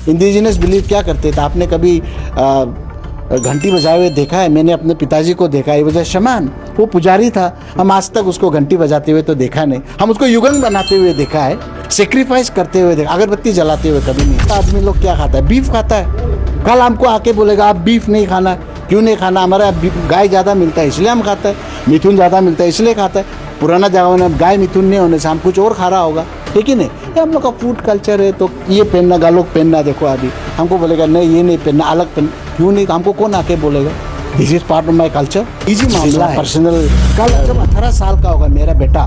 Indigenous belief क्या करते थे? आपने कभी घंटी बजाए हुए देखा है? मैंने अपने पिताजी को देखा है, वजह शमान, वो पुजारी था। हम आज तक उसको घंटी बजाते हुए तो देखा नहीं। हम उसको युगंग बनाते हुए देखा है, सेक्रीफाइस करते हुए देखा, अगरबत्ती जलाते हुए कभी नहीं। आदमी लोग क्या खाता है? बीफ खाता है। कल हमको आके बोलेगा आप बीफ नहीं खाना। क्यों नहीं खाना? हमारा गाय ज़्यादा मिलता है इसलिए हम खाता है, मिथुन ज़्यादा मिलता है इसलिए खाता है। पुराना जमाना में गाय मिथुन नहीं होने से हम कुछ और खा रहा होगा, ठीक ही नहीं। ये हम लोग का फूड कल्चर है। तो ये पहनना, गालों पहनना, देखो अभी हमको बोलेगा नहीं ये नहीं पहनना, अलग पहन। क्यों नहीं? हमको कौन आके बोलेगा? This is part of my culture. Easy मामला है, पर्सनल। कल जब 18 साल का होगा मेरा बेटा,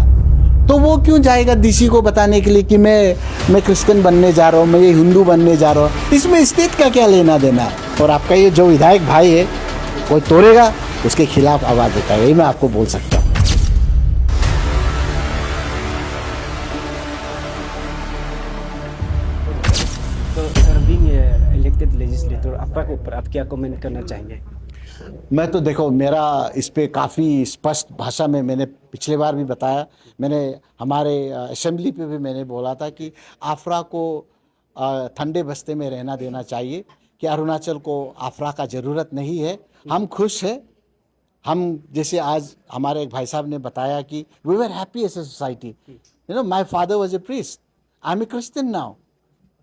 तो वो क्यों जाएगा डीसी को बताने के लिए कि मैं क्रिश्चियन बनने जा रहा हूँ, मैं ये हिंदू बनने जा रहा हूँ? इसमें स्टेट का क्या लेना देना है? और आपका ये जो विधायक भाई है, कोई तोड़ेगा उसके खिलाफ आवाज़ देता है, यही मैं आपको बोल सकता हूँ। तो सर, बीइंग इलेक्टेड लेजिस्लेटर, आपका ऊपर आप क्या कमेंट करना चाहेंगे? मैं तो देखो, मेरा इस पे काफ़ी स्पष्ट भाषा में मैंने पिछले बार भी बताया। मैंने हमारे असेंबली पे भी मैंने बोला था कि आफरा को ठंडे बस्ते में रहना देना चाहिए, कि अरुणाचल को आफरा का ज़रूरत नहीं है। हम खुश हैं। हम जैसे आज हमारे एक भाई साहब ने बताया कि we were happy as a society. You know, my father was a priest, I am a Christian now.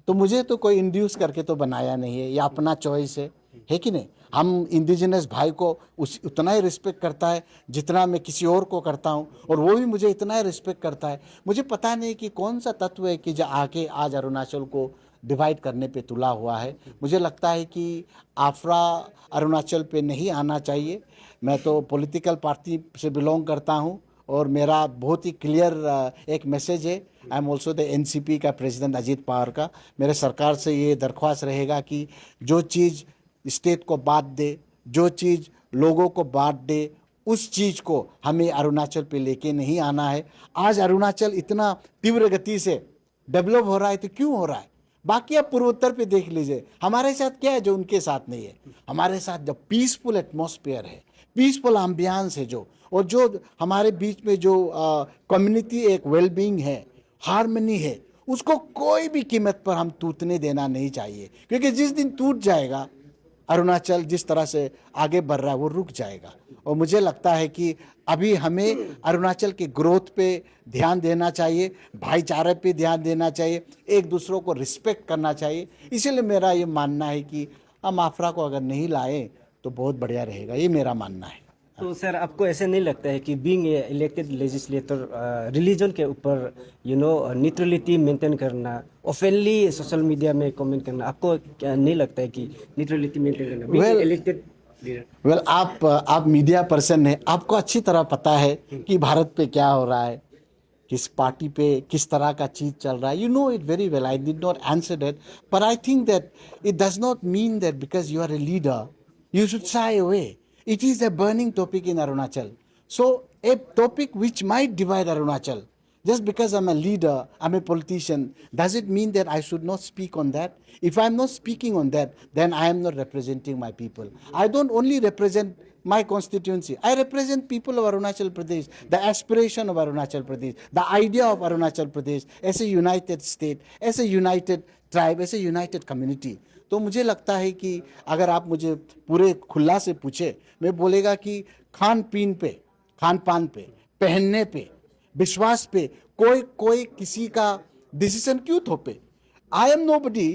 तो मुझे तो कोई इंड्यूस करके तो बनाया नहीं है, ये अपना चॉइस है कि नहीं? हम इंडिजिनस भाई को उतना ही रिस्पेक्ट करता है जितना मैं किसी और को करता हूँ, और वो भी मुझे इतना ही रिस्पेक्ट करता है। मुझे पता नहीं कि कौन सा तत्व है कि जो आके आज अरुणाचल को डिवाइड करने पे तुला हुआ है। मुझे लगता है कि आफरा अरुणाचल पे नहीं आना चाहिए। मैं तो पॉलिटिकल पार्टी से बिलोंग करता हूँ, और मेरा बहुत ही क्लियर एक मैसेज है। I am also the NCP का प्रेसिडेंट अजीत पवार का। मेरे सरकार से ये दरख्वास्त रहेगा कि जो चीज़ स्टेट को बांट दे, जो चीज़ लोगों को बांट दे, उस चीज़ को हमें अरुणाचल पे लेके नहीं आना है। आज अरुणाचल इतना तीव्र गति से डेवलप हो रहा है, तो क्यों हो रहा है? बाकी आप पूर्वोत्तर पे देख लीजिए, हमारे साथ क्या है जो उनके साथ नहीं है? हमारे साथ जो पीसफुल एटमॉस्फेयर है, पीसफुल एम्बियंस है, जो और जो हमारे बीच में जो कम्युनिटी एक वेलबींग है, हार्मनी है, उसको कोई भी कीमत पर हम टूटने देना नहीं चाहिए। क्योंकि जिस दिन टूट जाएगा अरुणाचल, जिस तरह से आगे बढ़ रहा है वो रुक जाएगा। और मुझे लगता है कि अभी हमें अरुणाचल के ग्रोथ पे ध्यान देना चाहिए, भाईचारे पे ध्यान देना चाहिए, एक दूसरों को रिस्पेक्ट करना चाहिए। इसीलिए मेरा ये मानना है कि हम आफरा को अगर नहीं लाए तो बहुत बढ़िया रहेगा, ये मेरा मानना है। तो सर, आपको ऐसे नहीं लगता है कि बीइंग इलेक्टेड लेजिस्लेटर रिलीजन के ऊपर न्यूट्रलिटी मेंटेन करना, ओपनली सोशल मीडिया में कमेंट करना, आपको क्या नहीं लगता है कि न्यूट्रलिटी मेंटेन करना बीइंग इलेक्टेड लीडर? आप मीडिया पर्सन हैं, आपको अच्छी तरह पता है कि भारत पे क्या हो रहा है, किस पार्टी पे किस तरह का चीज़ चल रहा है। You know it very well. I did not answer that, but I think that it does not mean that because you are a leader you should shy away. It is a burning topic in Arunachal. So a topic which might divide Arunachal. Just because I'm a leader, I'm a politician, does it mean that I should not speak on that? If I'm not speaking on that, then I am not representing my people. I don't only represent my constituency. I represent people of Arunachal Pradesh, the aspiration of Arunachal Pradesh, the idea of Arunachal Pradesh as a united state, as a united tribe, as a united community. तो मुझे लगता है कि अगर आप मुझे पूरे खुला से पूछे, मैं बोलेगा कि खान पान पे, पहनने पे, विश्वास पे कोई किसी का डिसीजन क्यों थोपे? I am nobody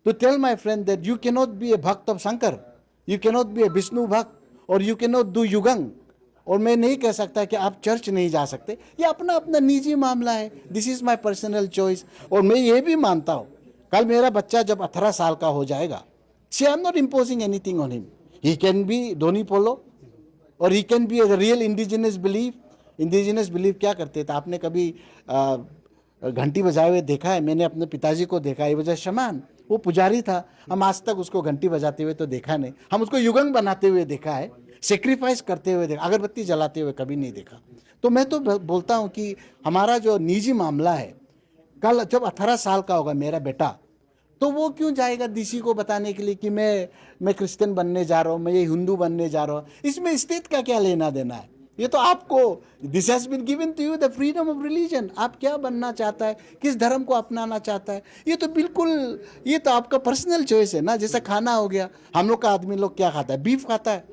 to tell my friend that you cannot be a bhakt of Shankar, you cannot be a Vishnu bhakt, और यू कैनॉट डू युगंग। और मैं नहीं कह सकता कि आप चर्च नहीं जा सकते। ये अपना अपना निजी मामला है। This is my personal choice. और मैं ये भी मानता हूँ, कल मेरा बच्चा जब 18 साल का हो जाएगा, see I am not imposing anything on him. He can be Donyi Polo, और he can be a real indigenous belief. Indigenous belief क्या करते थे? आपने कभी घंटी बजाए हुए देखा है? मैंने अपने पिताजी को देखा है, वजह शमान, वो पुजारी था। हम आज तक उसको घंटी बजाते हुए तो देखा नहीं। हम उसको युगंग बनाते हुए देखा है, सेक्रीफाइस करते हुए देखा, अगरबत्ती जलाते हुए कभी नहीं देखा। तो मैं तो बोलता हूँ कि हमारा जो निजी मामला है, कल जब 18 साल का होगा मेरा बेटा, तो वो क्यों जाएगा डीसी को बताने के लिए कि मैं क्रिश्चियन बनने जा रहा हूँ, मैं ये हिंदू बनने जा रहा हूँ? इसमें स्टेट का क्या लेना देना है? ये तो आपको, this has been given to you the freedom of religion. आप क्या बनना चाहता है, किस धर्म को अपनाना चाहता है, ये तो बिल्कुल, ये तो आपका पर्सनल चॉइस है ना। जैसा खाना हो गया, हम लोग का आदमी लोग क्या खाता है, बीफ खाता है।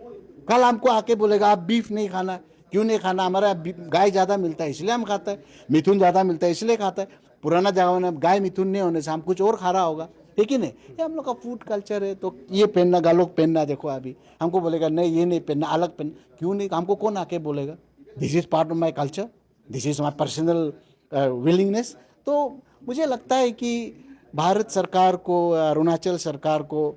कल हमको आके बोलेगा आप बीफ नहीं खाना, क्यों नहीं खाना, हमारा गाय ज़्यादा मिलता है इसलिए हम खाता है, मिथुन ज़्यादा मिलता है इसलिए खाता है। पुराना जमाना में गाय मिथुन नहीं होने से हम कुछ और खा रहा होगा, ठीक ही नहीं। ये हम लोग का फूड कल्चर है। तो ये पहनना, गालों पहनना, देखो अभी हमको बोलेगा नहीं ये नहीं पहनना, अलग पहनना, क्यों नहीं, हमको कौन आके बोलेगा। This is part of my culture, this is my personal willingness. तो मुझे लगता है कि भारत सरकार को, अरुणाचल सरकार को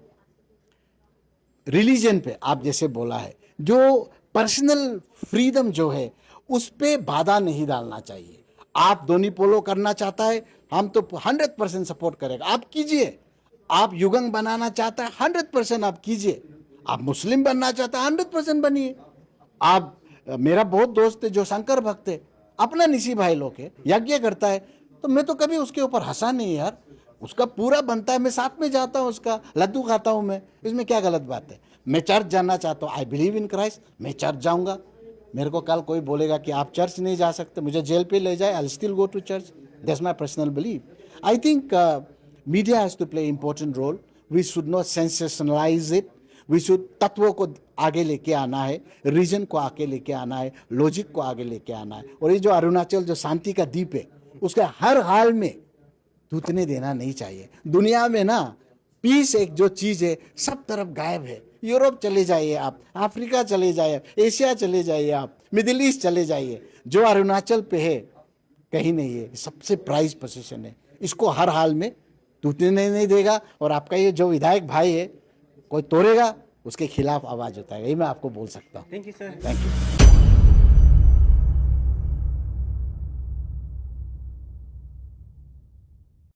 रिलीजन पे, आप जैसे बोला है, जो पर्सनल फ्रीडम जो है उस पे बाधा नहीं डालना चाहिए। आप दोनी पोलो करना चाहता है, हम तो 100% सपोर्ट करेगा, आप कीजिए। आप युगंग बनाना चाहता है 100% आप कीजिए। आप मुस्लिम बनना चाहता है 100% बनिए। आप, मेरा बहुत दोस्त है जो शंकर भक्त है, अपना निशी भाई लोग है, यज्ञ करता है, तो मैं तो कभी उसके ऊपर हंसा नहीं यार, उसका पूरा बनता है, मैं साथ में जाता हूँ, उसका लड्डू खाता हूँ मैं, इसमें क्या गलत बात है। मैं चर्च जाना चाहता हूँ, आई बिलीव इन क्राइस्ट, मैं चर्च जाऊँगा। मेरे को कल कोई बोलेगा कि आप चर्च नहीं जा सकते, मुझे जेल पे ले जाए, I still go to church, that's my personal believe. I think media has to play important role, we should not sensationalize it, we should तत्वों को आगे लेके आना है, रीजन को आगे लेके आना है, लॉजिक को आगे लेके आना है। और ये जो अरुणाचल जो शांति का द्वीप है, उसके हर हाल में टूटने देना नहीं चाहिए। दुनिया में ना पीस एक जो चीज़ है सब तरफ गायब है। यूरोप चले जाइए आप, अफ्रीका चले जाइए, एशिया चले जाइए आप, मिडिल ईस्ट चले जाइए, जो अरुणाचल पे है कहीं नहीं है, सबसे प्राइज पोजीशन है। इसको हर हाल में टूटने नहीं देगा। और आपका ये जो विधायक भाई है, कोई तोड़ेगा उसके खिलाफ आवाज़ उठाएगा, ये मैं आपको बोल सकता हूँ। Thank you sir. Thank you.